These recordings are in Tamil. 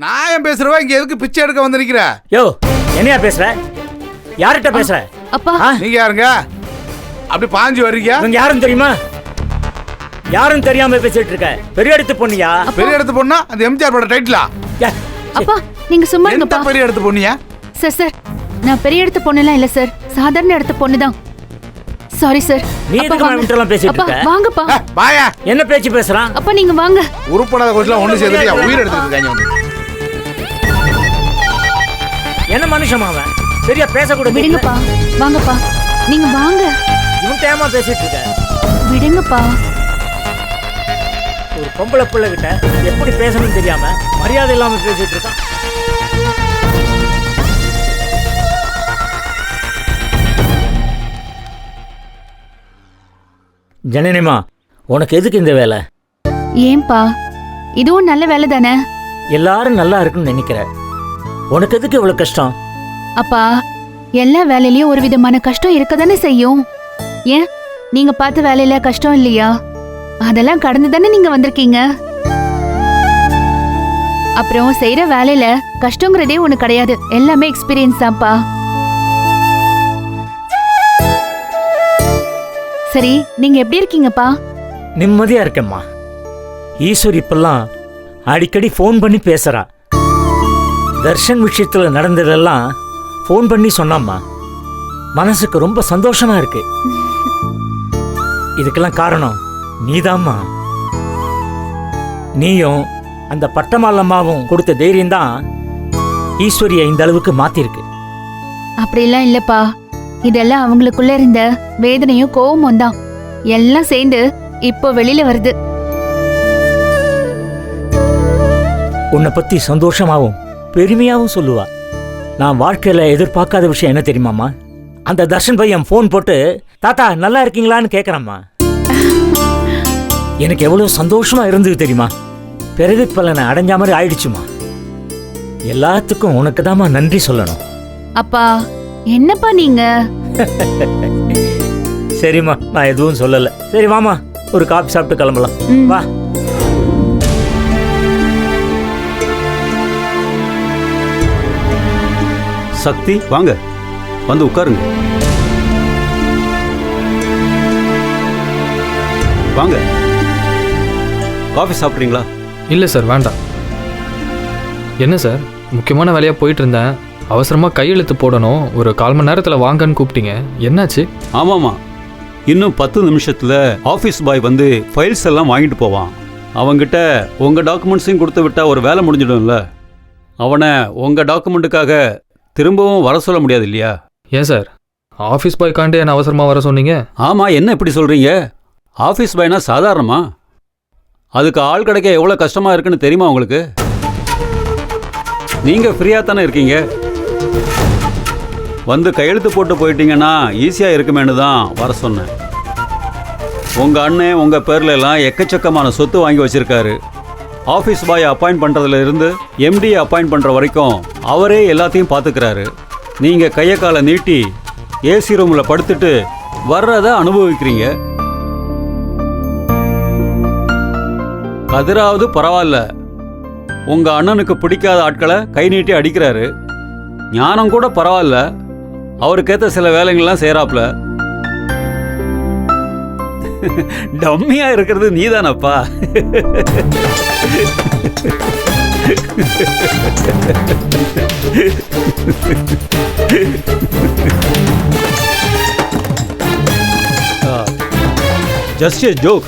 நான் ஏன் பேசுறவா இங்க எதுக்கு பிச்சை எடுக்க வந்திருக்கிற? யோ என்னையா பேசுற? யார்கிட்ட பேசுற? அப்பா நீங்க யாருங்க? அப்படி பாஞ்சு வர்றீங்க? நீங்க யாரும் தெரியுமா? யாரும் தெரியாம பேசிட்டு இருக்க. பெரிய இடத்து பொண்ணியா? பெரிய இடத்து பொண்ணா? அது எம்ஜிஆர் பட டைட்டிலா? அப்பா நீங்க சும்மா எந்த இருங்கப்பா. பெரிய இடத்து பொண்ணியா? சார் நான் பெரிய இடத்து பொண்ணுலாம் இல்ல சார், சாதாரண இடத்து பொண்ணு தான். Sorry sir. நீ எதுக்கு அவன்கிட்டலாம் பேசிட்டு அப்பா இருக்க? வாங்கப்பா. வாயா. என்ன பேச்சு பேசுறான்? அப்பா நீங்க வாங்க. உருப்படாத கோஷ்ல ஒண்ணு சேர்த்துட்டு உயிர் எடுத்துட்டு இருக்காங்க வந்து. என்ன மனுஷன் அவன்? சரியா பேசக்கூட விடுங்கப்பா. வாங்கப்பா. நீங்க வாங்க. இவன் தேமா பேசிட்டு இருக்க. விடுங்கப்பா. ஒரு பொம்பளை பிள்ளை கிட்ட எப்படி பேசணும்னு தெரியாம மரியாதை இல்லாம பேசிட்டு இருக்கான். ஜனனிமா, உனக்கு எதுக்கு இந்த வேலை? ஏன்பா? இதுவும் நல்ல வேலை தானே. எல்லாரும் நல்லா இருக்குன்னு நினைக்கிற. உனக்கு எதுக்கு இவ்வளவு கஷ்டம்? அப்பா எல்லா வேலையிலயும் ஒரு விதமான கஷ்டம் இருக்கதானே செய்யும். ஏன் நீங்க பார்த்த வேலையில கஷ்டம் இல்லையா? அதெல்லாம் கடந்து தானே நீங்க வந்திருக்கீங்க. அப்புறம் செய்யற வேலையில கஷ்டங்கிறதே ஒண்ணு கிடையாது, எல்லாமே எக்ஸ்பீரியன்ஸ் தான்ப்பா. சரி நீங்க எப்படி இருக்கீங்கப்பா? நிம்மதியா இருக்கேம்மா. ஈஸ்வர் இப்பெல்லாம் அடிக்கடி ஃபோன் பண்ணி பேசுறா. தர்ஷன் விஷயத்துல நடந்ததெல்லாம் ஃபோன் பண்ணி சொன்னாம்மா. மனசுக்கு ரொம்ப சந்தோஷமா இருக்கு. இதுக்கெல்லாம் காரணம் நீதாம்மா. நீயும் அந்த பட்டமாலம்மாவும் கொடுத்த தைரியம் தான் ஈஸ்வரியை இந்த அளவுக்கு மாத்திருக்கு. அப்படிலாம் இல்லப்பா, இதெல்லாம் அவங்களுக்குள்ள இருந்த வேதனையும் கோவமும் தான் எல்லாம் சேர்ந்து இப்போ வெளியில வருது. உன்னை பத்தி சந்தோஷமாவும் பெருமையாவும் சொல்லுவா. நான் வாழ்க்கையில எதிர்பார்க்காத விஷயம் என்ன தெரியுமாம்மா? அந்த தர்ஷன் பையன் ஃபோன் போட்டு தாத்தா நல்லா இருக்கீங்களான்னு கேட்கறாம்மா. எனக்கு எவ்வளவு சந்தோஷமா இருந்தது தெரியுமா? பிறகு பலனை அடைஞ்ச மாதிரி ஆயிடுச்சுமா. எல்லாத்துக்கும் உனக்கு தாம்மா நன்றி சொல்லணும். அப்பா என்னப்பா நீங்க? சரிம்மா, நான் எதுவும் சொல்லல. சரி வாமா, ஒரு காபி சாப்பிட்டு கிளம்பலாம். வா. சக்தி வாங்க, வந்து உட்காருங்க. வாங்க, காஃபி சாப்பிட்றீங்களா? இல்லை சார் வேண்டாம். என்ன சார் முக்கியமான வேலையாக போயிட்டு இருந்தேன், அவசரமாக கையெழுத்து போடணும், ஒரு 1/4 மணி நேரத்தில் வாங்கன்னு கூப்பிட்டீங்க, என்னாச்சு? ஆமாம்மா, இன்னும் 10 நிமிஷத்தில் ஆஃபீஸ் பாய் வந்து ஃபைல்ஸ் எல்லாம் வாங்கிட்டு போவான். அவங்கிட்ட உங்கள் டாக்குமெண்ட்ஸையும் கொடுத்து விட்டால் ஒரு வேலை முடிஞ்சிடும்ல. அவனை உங்கள் டாக்குமெண்ட்டுக்காக திரும்பவும் வர சொல்ல முடியாது இல்லையா? ஏன் சார் ஆஃபீஸ் பாய்க்காண்டே என்ன அவசரமாக வர சொன்னீங்க? ஆமாம், என்ன இப்படி சொல்கிறீங்க? ஆஃபீஸ் பாய்னா சாதாரணமா? அதுக்கு ஆள் கிடைக்க எவ்வளோ கஷ்டமாக இருக்குன்னு தெரியுமா உங்களுக்கு? நீங்கள் ஃப்ரீயாக தானே இருக்கீங்க, வந்து கையெழுத்து போட்டு போயிட்டீங்கன்னா ஈஸியாக இருக்குமேனு தான் வர சொன்னேன். உங்கள் அண்ணன் உங்கள் பேரில் எல்லாம் எக்கச்சக்கமான சொத்து வாங்கி வச்சுருக்காரு. ஆஃபீஸ் பாய் அப்பாயிண்ட் பண்ணுறதுல இருந்து எம்டியை அப்பாயிண்ட் பண்ணுற வரைக்கும் அவரே எல்லாத்தையும் பார்த்துக்கிறாரு. நீங்கள் கையை காலை நீட்டி ஏசி ரூமில் படுத்துட்டு வர்றதை அனுபவிக்கிறீங்க. கதிராவது பரவாயில்ல, உங்கள் அண்ணனுக்கு பிடிக்காத ஆட்களை கை நீட்டி அடிக்கிறாரு. ஞானம் கூட பரவாயில்ல, அவருக்கேற்ற சில வேலைகள்லாம் செய்கிறாப்புல. டம்மியா இருக்கிறது நீதானப்பா. ஜஸ்ட் எ ஜோக்,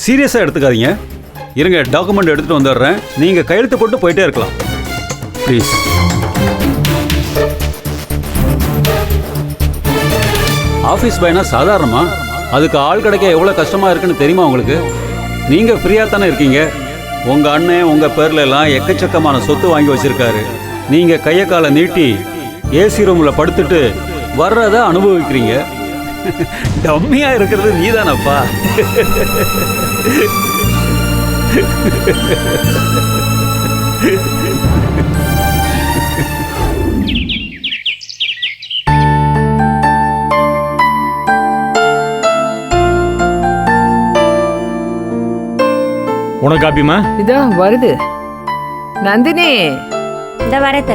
சீரியஸாக எடுத்துக்காதீங்க. இருங்க, டாக்குமெண்ட் எடுத்துகிட்டு வந்துடுறேன், நீங்கள் கையெழுத்து போட்டு போயிட்டே இருக்கலாம் ப்ளீஸ். ஆஃபீஸ் பாய்னா சாதாரணமா? அதுக்கு ஆள் கிடைக்க எவ்வளோ கஷ்டமாக இருக்குன்னு தெரியுமா உங்களுக்கு? நீங்கள் ஃப்ரீயாக தானே இருக்கீங்க. உங்கள் அண்ணன் உங்கள் பேரில் எல்லாம் எக்கச்சக்கமான சொத்து வாங்கி வச்சுருக்காரு. நீங்கள் கையை காலை நீட்டி ஏசி ரூமில் படுத்துட்டு வர்றதை அனுபவிக்கிறீங்க. டம்மியாக இருக்கிறது நீதானப்பா. உனக்கு காப்பிமா? இதோ வருது. நந்தினி இந்த வரத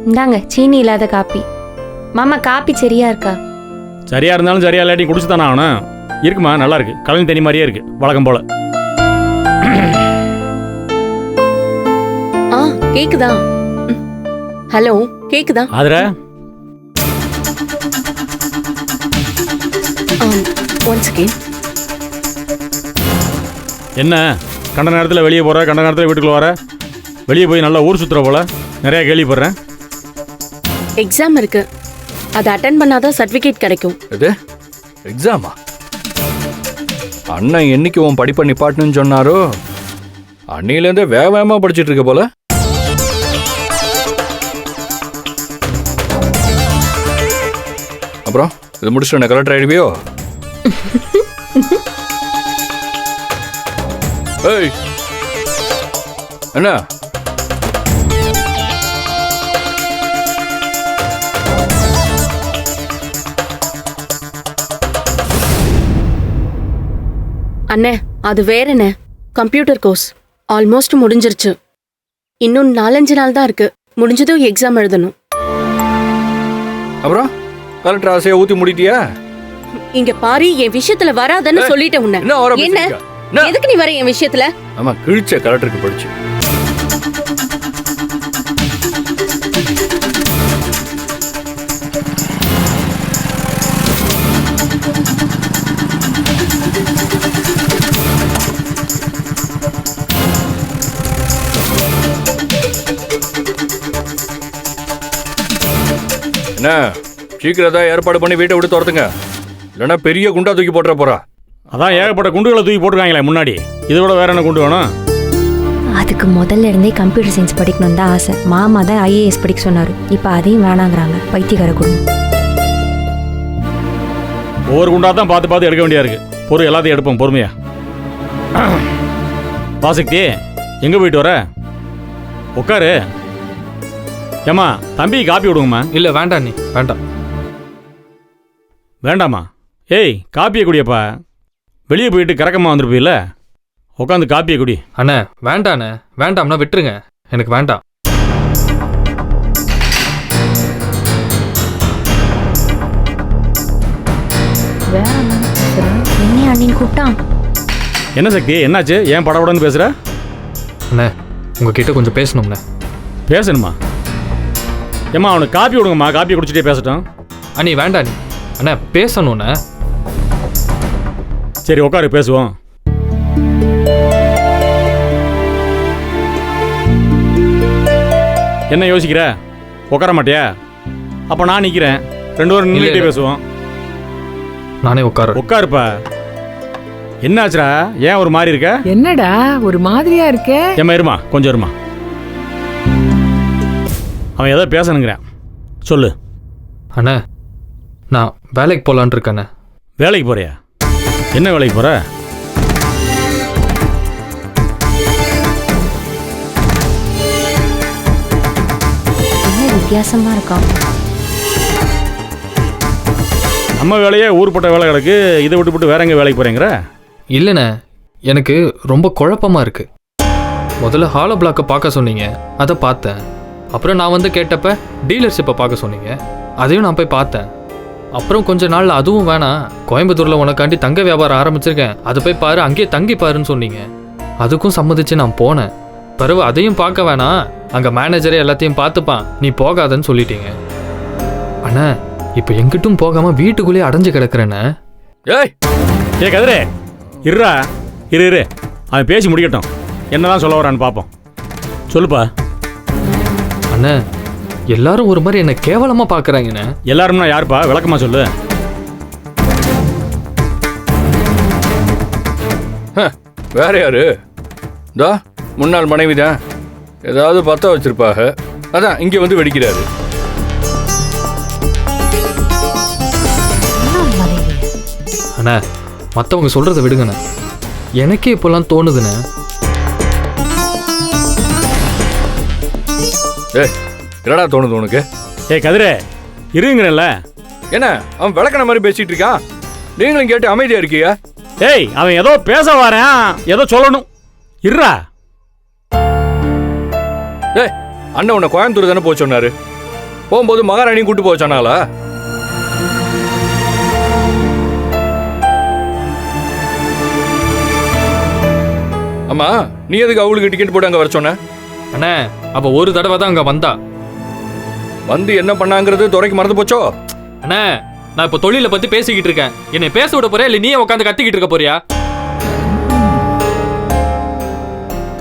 இந்தாங்க சீனி இல்லாத காப்பி. மாமா காப்பி சரியா இருக்கா? சரியா இருந்தாலும் சரியா இல்லாட்டி குடிச்சு தானே ஆகணும். இருக்குமா, நல்லா இருக்கு. கலனி தண்ணி மாதிரியே இருக்கு, வழக்கம் போல. கேக்குதா? ஹலோ, கேக்குதா? அதுல ஒன்ஸ் அகெயின். என்ன கண்ட நேரத்தில் வெளியே போற, கண்ட நேரத்தில் வீட்டுக்குள்ள வர, வெளியே போய் நல்லா ஊர் சுத்துற போல நிறைய கேள்விப்படுறேன். எக்ஸாம் இருக்கு, அதை அட்டென்ட் பண்ணாதான் சர்டிஃபிகேட் கிடைக்கும். இது எக்ஸாமா? அண்ணன் என்னைக்கு உன் படிப்பை நிப்பாட்டணும்னு சொன்னாரோ அன்னையிலேருந்தே வேகமாக படிச்சுட்டு இருக்க போல. அப்புறம் இது முடிச்சுட்டு என்ன கலெக்டர் ஆயிடுவியோ? ஏய் என்ன அண்ணே, அது வேறண்ணே, கம்ப்யூட்டர் கோர்ஸ் ஆல்மோஸ்ட் முடிஞ்சிருச்சு. இன்னும் 4-5 நாள் தான் இருக்கு. முடிஞ்சதும் எக்ஸாம் எழுதணும். அப்புறம் கலெக்டர் ஆசையை ஊற்றி முடிட்டியா? இங்க பாரு, என் விஷயத்துல வராதன்னு சொல்லிட்டேன் உன்னை. என்ன எதுக்கு நீ வர என் விஷயத்துல? ஆமா, கிழிச்ச கலெக்டருக்கு படிச்சு. என்ன சீக்கிரம் தான் ஏற்பாடு பண்ணி வீட்டை விட்டு துரத்துங்க, இல்லைன்னா பெரிய குண்டா தூக்கி போட்டுற போறா. அதான் ஏகப்பட்ட குண்டுகளை தூக்கி போட்டுருக்காங்களே முன்னாடி, இதை விட வேற என்ன குண்டு வேணும்? அதுக்கு முதல்ல இருந்தே கம்ப்யூட்டர் சயின்ஸ் படிக்கணும் தான் ஆசை. மாமா தான் ஐஏஎஸ் படிக்க சொன்னார். இப்போ அதையும் வேணாங்கிறாங்க. பைத்தியக்கார குடும்பம். ஒவ்வொரு குண்டா தான் பார்த்து பார்த்து எடுக்க வேண்டியா இருக்கு. பொருள் எல்லாத்தையும் எடுப்போம் பொறுமையா. வாசக்தி, எங்க போயிட்டு வர? உட்காரு. ஏம்மா, தம்பி காப்பி விடுங்கம்மா. இல்லை வேண்டாம், நீ வேண்டாம். வேண்டாமா? ஏய், காப்பியை குடியப்பா. வெளியே போயிட்டு கறக்கமாக வந்துருப்பீல்ல, உட்காந்து காப்பியை குடி. அண்ணே வேண்டாண்ணே, வேண்டாம்னா விட்டுருங்க, எனக்கு வேண்டாம். என்ன அண்ணின்னு கூப்பிட்டான்? என்ன சக்தி, என்னாச்சு? ஏன் படபடன்னு பேசுகிற? அண்ணே உங்ககிட்ட கொஞ்சம் பேசணும்ண்ணே. பேசணுமா? ஏம்மா, அவனுக்கு காப்பி விடுங்கம்மா, காப்பியை குடிச்சிட்டே பேசட்டும். அண்ணி வேண்டாம், நீ அண்ணே பேசணுண்ணே. சரி உட்காரு, பேசுவோம். என்ன யோசிக்கிற? உட்கார மாட்டியா? அப்போ நான் நிற்கிறேன், 2 பேரும் நின்றுட்டே பேசுவோம். நானே உட்கார. உட்காருப்பா. என்னாச்சுடா, ஏன் ஒரு மாதிரி இருக்க? என்னடா ஒரு மாதிரியா இருக்கே? ஏம்மா இருமா, கொஞ்சம் இருமா. அவன் ஏதோ பேசணுங்கிறான், சொல்லு. அண்ணே நான் வேலைக்கு போகலான் இருக்கேண்ணே. வேலைக்கு போறியா? என்ன வேலைக்கு போற? என்ன வித்தியாசமா இருக்கான்? நம்ம வேலையே ஊர்பட்ட வேலை கிடக்கு, இதை விட்டு வேற எங்கே வேலைக்கு போறேங்கிற? இல்லைண்ணே, எனக்கு ரொம்ப குழப்பமா இருக்கு. முதல்ல ஹாலோ பிளாக்கை பார்க்க சொன்னீங்க, அதை பார்த்தேன். அப்புறம் நான் வந்து கேட்டப்ப டீலர்ஷிப்பை பார்க்க சொன்னீங்க, அதையும் நான் போய் பார்த்தேன். அப்புறம் கொஞ்ச நாள் அதுவும் வேணாம், கோயம்புத்தூரில் உனக்காண்டி தங்க வியாபாரம் ஆரம்பிச்சிருக்கேன், அதை போய் பாரு, அங்கேயே தங்கி பாருன்னு சொன்னீங்க. அதுக்கும் சம்மதிச்சு நான் போனேன். பிறகு அதையும் பார்க்க வேணாம், அங்கே மேனேஜரே எல்லாத்தையும் பார்த்துப்பான், நீ போகாதன்னு சொல்லிட்டீங்க. அண்ணா இப்போ எங்கிட்டும் போகாமல் வீட்டுக்குள்ளேயே அடைஞ்சு கிடக்குறேண்ணே. ஏய் ஏ கதிரே, இருடா, இரு, அவன் பேசி முடிக்கட்டும். என்னதான் சொல்ல வரான்னு பார்ப்போம். சொல்லுப்பா. அண்ணா எல்லாரும் ஒரு மாதிரி என்ன கேவலமா பாக்குறாங்கண்ணே. எல்லாரும்னா யாருப்பா? விளக்கமா சொல்லு. வேற யாரு? தா முன்னாள் மனைவி தான், ஏதாவது பத்த வச்சிருப்பாக, அதான் இங்கே வந்து வெடிக்கிறாரு. அண்ணா மற்றவங்க சொல்றதை விடுங்கண்ணே, எனக்கே இப்போல்லாம் தோணுதுண்ணே. என்னடா தோணுது உனக்கு? ஏ கதிரே, இருங்கிறல்ல. என்ன அவன் விளக்கண மாதிரி பேசிட்டு இருக்கான், நீங்களும் கேட்டு அமைதியா இருக்கீங்க? ஏய், அவன் ஏதோ பேச வரேன், ஏதோ சொல்லணும். இருடா. ஏய் அண்ணன் உன்னை கோயம்புத்தூர் தானே போக சொன்னாரு. போகும்போது மகாராணியும் கூட்டு போக சொன்னாங்களா? ஆமா, நீ எதுக்கு அவளுக்கு டிக்கெட் போட்டு அங்க வர சொன்ன? அண்ணே அவ ஒரு தடவை தான் அங்க வந்தா. வந்து என்ன பண்ணாங்கிறது துறைக்கு மறந்து போச்சோ? அண்ணே நான் இப்போ தொழிலை பத்தி பேசிக்கிட்டு இருக்கேன். என்னை பேச விட போறியா இல்லை நீயே உட்காந்து கத்திக்கிட்டு இருக்க போறியா?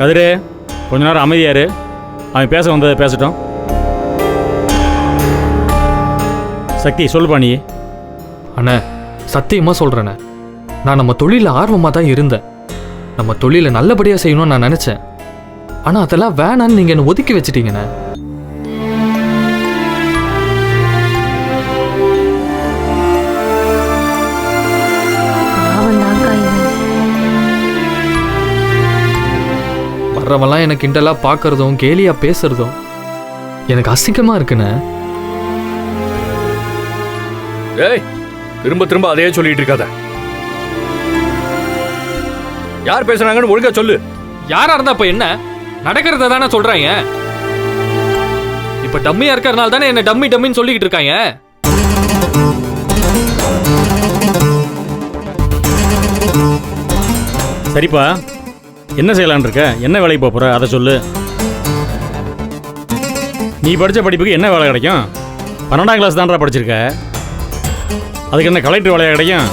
கதிரு கொஞ்ச நேரம் அமைதியாரு. அவன் பேச வந்ததை பேசட்டும். சக்தி சொல்லுப்பா நீ. அண்ணே சத்தியமா சொல்றேண்ணே, நான் நம்ம தொழில ஆர்வமா தான் இருந்தேன். நம்ம தொழிலை நல்லபடியா செய்யணும்னு நான் நினைச்சேன். ஆனா அதெல்லாம் வேணான்னு நீங்க என்ன ஒதுக்கி வச்சிட்டீங்கண்ணே. வர்றவெல்லாம் எனக்கு கிண்டலா பார்க்கறதும் கேலியா பேசுறதும் எனக்கு அசிங்கமா இருக்குண்ணே. ஏய் திரும்ப திரும்ப அதையே சொல்லிட்டு இருக்காத. யார் பேசுறாங்கன்னு ஒழுங்கா சொல்லு. யாரா இருந்தா இப்ப என்ன? நடக்கிறத தானே சொல்றாங்க. இப்ப டம்மியா இருக்கறனால தானே என்ன டம்மி டம்மின்னு சொல்லிக்கிட்டு இருக்காங்க. சரிப்பா, என்ன செய்யலான் இருக்க? என்ன வேலைக்கு போற அதை சொல்லு. நீ படித்த படிப்புக்கு என்ன வேலை கிடைக்கும்? 12ஆம் கிளாஸ் தான்டா படிச்சிருக்க. அதுக்கு என்ன கலெக்டர் வேலையா கிடைக்கும்?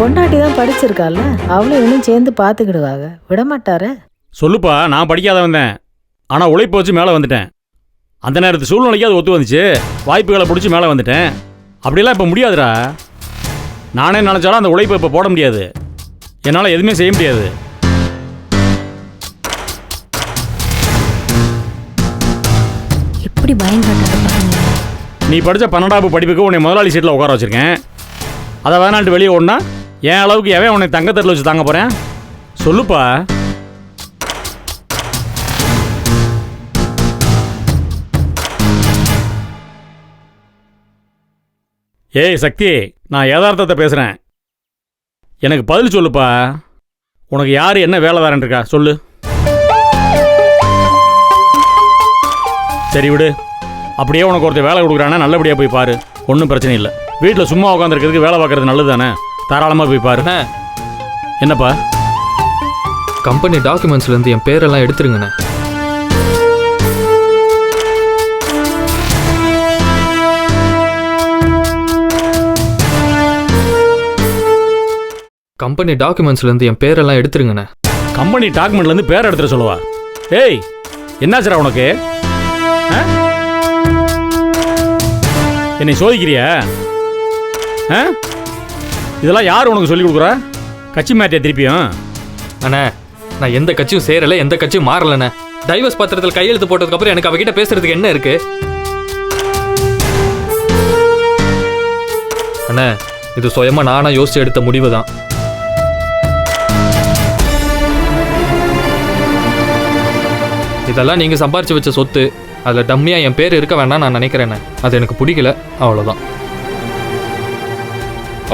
பொண்டாட்டி தான் படிச்சிருக்கால, அவளும் இன்னும் சேர்ந்து பார்த்துக்கிடுவாங்க, விடமாட்டார. சொல்லுப்பா, நான் படிக்காத வந்தேன், ஆனால் உழைப்பு வச்சு மேலே வந்துட்டேன். அந்த நேரத்து சூழ்நிலைக்கு அது ஒத்து வந்துச்சு, வாய்ப்புகளை பிடிச்சி மேலே வந்துட்டேன். அப்படிலாம் இப்போ முடியாதுடா. நானே நினச்சாலும் அந்த உழைப்பை இப்போ போட முடியாது. என்னால் எதுவுமே செய்ய முடியாது. எப்படி பயங்கர நீ படித்த 12ஆம் படிப்புக்கு உன்னை முதலாளி சீட்டில் உட்கார வச்சுருக்கேன். அதை வேணான்ட்டு வெளியே ஓடனா என் அளவுக்கு எவன் உன்னை தங்கத்தட்டில் வச்சு தாங்க போகிறேன்? சொல்லுப்பா. ஏய் சக்தி, நான் யதார்த்தத்தை பேசுகிறேன். எனக்கு பதில் சொல்லுப்பா. உனக்கு யார் என்ன வேலை தரேன் இருக்கா சொல்லு. சரி விடு. அப்படியே உனக்கு ஒருத்தர் வேலை கொடுக்குறானா நல்லபடியாக போய் பாரு, ஒன்றும் பிரச்சனை இல்லை. வீட்டில் சும்மா உட்காந்துருக்கிறதுக்கு வேலை பார்க்கறது நல்லது தானே, தாராளமாக போய் பாரு. என்னப்பா? கம்பெனி டாக்குமெண்ட்ஸ்லேருந்து என் பேரெல்லாம் எடுத்துருங்கண்ணே. கம்பெனி டாக்குமெண்ட்ஸ்லேருந்து என் பேரெல்லாம் எடுத்துருங்கண்ணே. கம்பெனி டாக்குமெண்ட்லேருந்து பேரை எடுத்துட சொல்லுவா? ஏய் என்னாச்சுரா உனக்கு? என்னை சோதிக்கிறியா? இதெல்லாம் யார் உனக்கு சொல்லி கொடுக்குறா? கட்சி மாட்டியா திருப்பியும்? அண்ணே நான் எந்த கட்சியும் சேரலை, எந்த கட்சியும் மாறலண்ணே. டைவர்ஸ் பத்திரத்தில் கையெழுத்து போட்டதுக்கப்புறம் எனக்கு அவகிட்ட பேசுறதுக்கு என்ன இருக்கு? அண்ணே இது சுயமா நானா யோசிச்சு எடுத்த முடிவு தான். இதெல்லாம் நீங்க சம்பாரிச்சு வச்ச சொத்து, அதில் டம்மியா என் பேர் இருக்க வேண்டாம் நான் நினைக்கிறேன். அது எனக்கு பிடிக்கல, அவ்வளோதான்.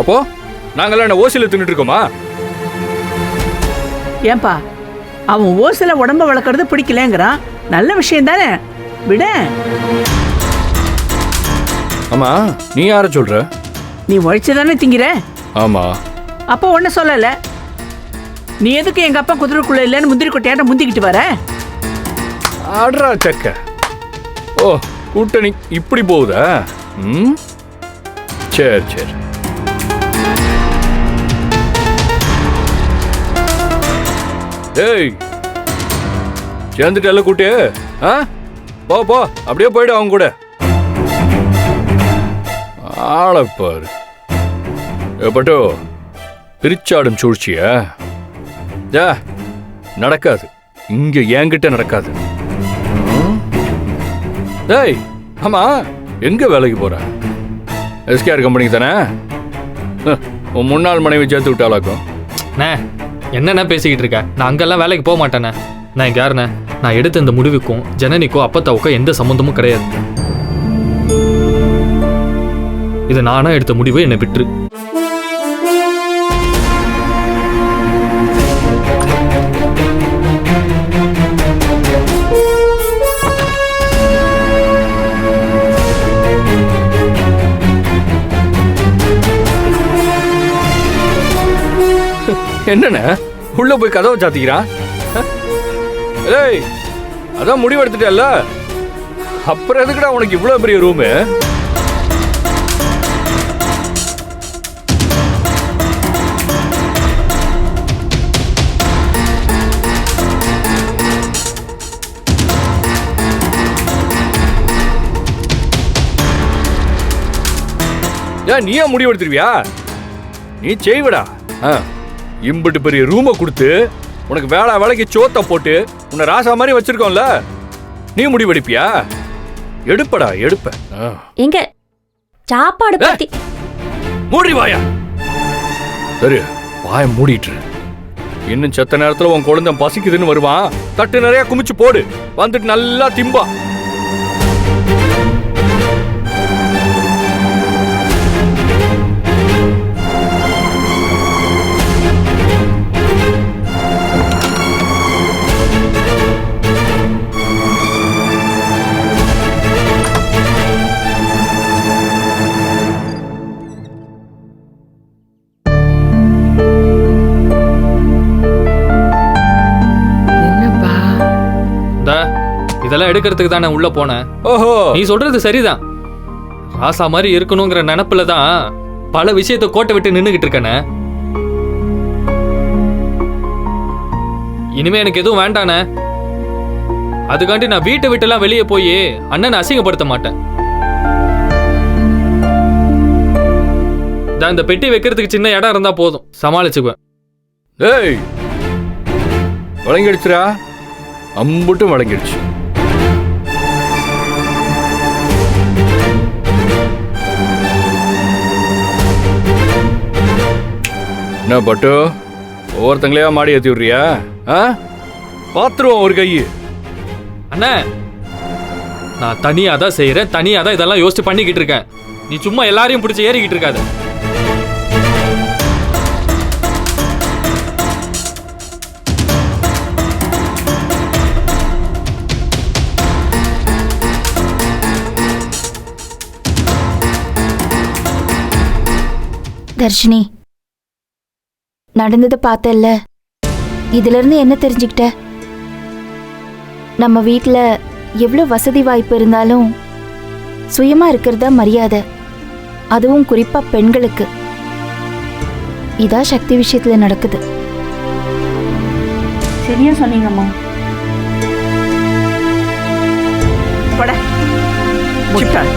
அப்போ நாங்களாம் என்ன ஓசியில் தின்னுட்டு இருக்கோமா? ஏன்பா, அவன் ஓசில உடம்ப வளர்க்கறது பிடிக்கலங்கிறான். நல்ல விஷயம் தானே, விட. ஆமா, நீ யார சொல்ற? நீ உழைச்சுதானே திங்கிற. ஆமா. அப்போ ஒன்ன சொல்லல. நீ எதுக்கு எங்க அப்பா குதிரைக்குள்ள இல்லைன்னு முந்திரி கொட்டையாட்ட முந்திக்கிட்டு வர? ஆடுறா சக்க. ஓ, கூட்டணி இப்படி போகுதா? சரி சரி. ஏய் சேர்ந்துட்டல கூட்டு. போ போ, அப்படியே போயிடு அவங்க கூட. ஆளப்பாரு பட்டோ, பிரிச்சாடும் சூழ்ச்சியா? நடக்காது, இங்க என்கிட்ட நடக்காது. ஏய் ஆமா, எங்க வேலைக்கு போற? எஸ்கேஆர் கம்பெனிக்கு தானே? உன் முன்னாள் மனைவி சேர்த்து விட்டாலாக்கும். என்னென்ன பேசிக்கிட்டு இருக்க? நான் அங்கெல்லாம் வேலைக்கு போக மாட்டேனே. நான் இங்கே யாருண்ணே? நான் எடுத்த இந்த முடிவுக்கும் ஜனனிக்கோ அப்பத்தாவுக்கோ எந்த சம்மந்தமும் கிடையாது. இது நானா எடுத்த முடிவு, என்னை விட்டுரு. என்னண்ணே உள்ள போய் கதவை சாத்திக்கிறான்? ஏய், அதான் முடிவு எடுத்துட்டல்ல, அப்புறம் எதுக்குடா உனக்கு இவ்வளவு பெரிய ரூமு? ஏன் நீயே முடிவு எடுத்துருவியா? நீ செய்வடா. இம்பிட்டு பெரிய ரூமை கொடுத்து உனக்கு வேலைக்கு சோத்த போட்டு உன்னை ராசா மாதிரி வச்சிருக்கோம்ல, நீ முடிவெடுப்பியா? எடுப்படா, எடுப்ப. எங்க சாப்பாடு பத்தி மூடி வாயா. சரி, வாய மூடிட்டு. இன்னும் செத்த நேரத்துல உன் குழந்தை பசிக்குதுன்னு வருவான், தட்டு நிறைய குமிச்சு போடு, வந்துட்டு நல்லா திம்பா. இதெல்லாம் எடுக்கிறதுக்கு தான் நான் உள்ள போனேன். ஓஹோ, நீ சொல்றது சரிதான். ராசா மாதிரி இருக்கணுங்கிற நினைப்புல தான் பல விஷயத்தை கோட்டை விட்டு நின்னுகிட்டு இருக்கேனே. இனிமே எனக்கு எதுவும் வேண்டானே. அதுக்காண்டி நான் வீட்டை விட்டுலாம் வெளியே போய் அண்ணனை அசிங்கப்படுத்த மாட்டேன். இந்த பெட்டி வைக்கிறதுக்கு சின்ன இடம் இருந்தா போதும், சமாளிச்சுக்குவேன். ஏய், வழங்கிடுச்சுரா, அம்புட்டும் வழங்கிடுச்சு. என்ன பட்டு, ஒவ்வொருத்தங்களையா மாடி ஏற்றி விடுறியா? பாத்துருவோம் ஒரு கை. அண்ணா, நான் தனியா தான் செய்யறேன், தனியா தான் இதெல்லாம் யோசிச்சு பண்ணிக்கிட்டு இருக்கேன். நீ சும்மா எல்லாரையும் பிடிச்சி ஏறிக்கிட்டு இருக்காத. தர்ஷினி, நடந்ததை பார்த்தல்ல, இதுல இருந்து என்ன தெரிஞ்சுக்கிட்ட? நம்ம வீட்டில் எவ்வளோ வசதி வாய்ப்பு இருந்தாலும் சுயமா இருக்கிறதா மரியாதை, அதுவும் குறிப்பா பெண்களுக்கு. இதான் சக்தி விஷயத்துல நடக்குது. சரியா சொன்னீங்கம்மா. போடா, முட்டாள்.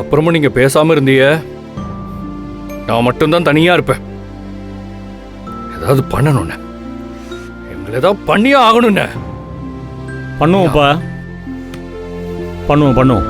அப்புறமும் நீங்க பேசாம இருந்தீங்க, நான் மட்டும்தான் தனியா இருப்பேன். ஏதாவது பண்ணணும்னு, எங்களை ஏதாவது பண்ணியே ஆகணும்னு. பண்ணுவோம்ப்பா, பண்ணுவோம்.